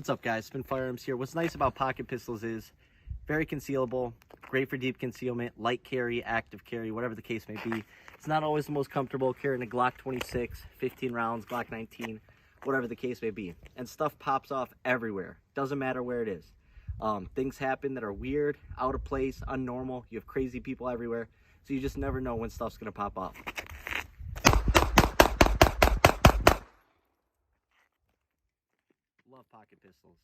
What's up, guys? Spin Firearms here. What's nice about pocket pistols is very concealable, great for deep concealment, light carry, active carry, whatever the case may be. It's not always the most comfortable carrying a Glock 26, 15 rounds, Glock 19, whatever the case may be. And stuff pops off everywhere. Doesn't matter where it is. Things happen that are weird, out of place, unnormal. You have crazy people everywhere. So you just never know when stuff's going to pop off. Love pocket pistols.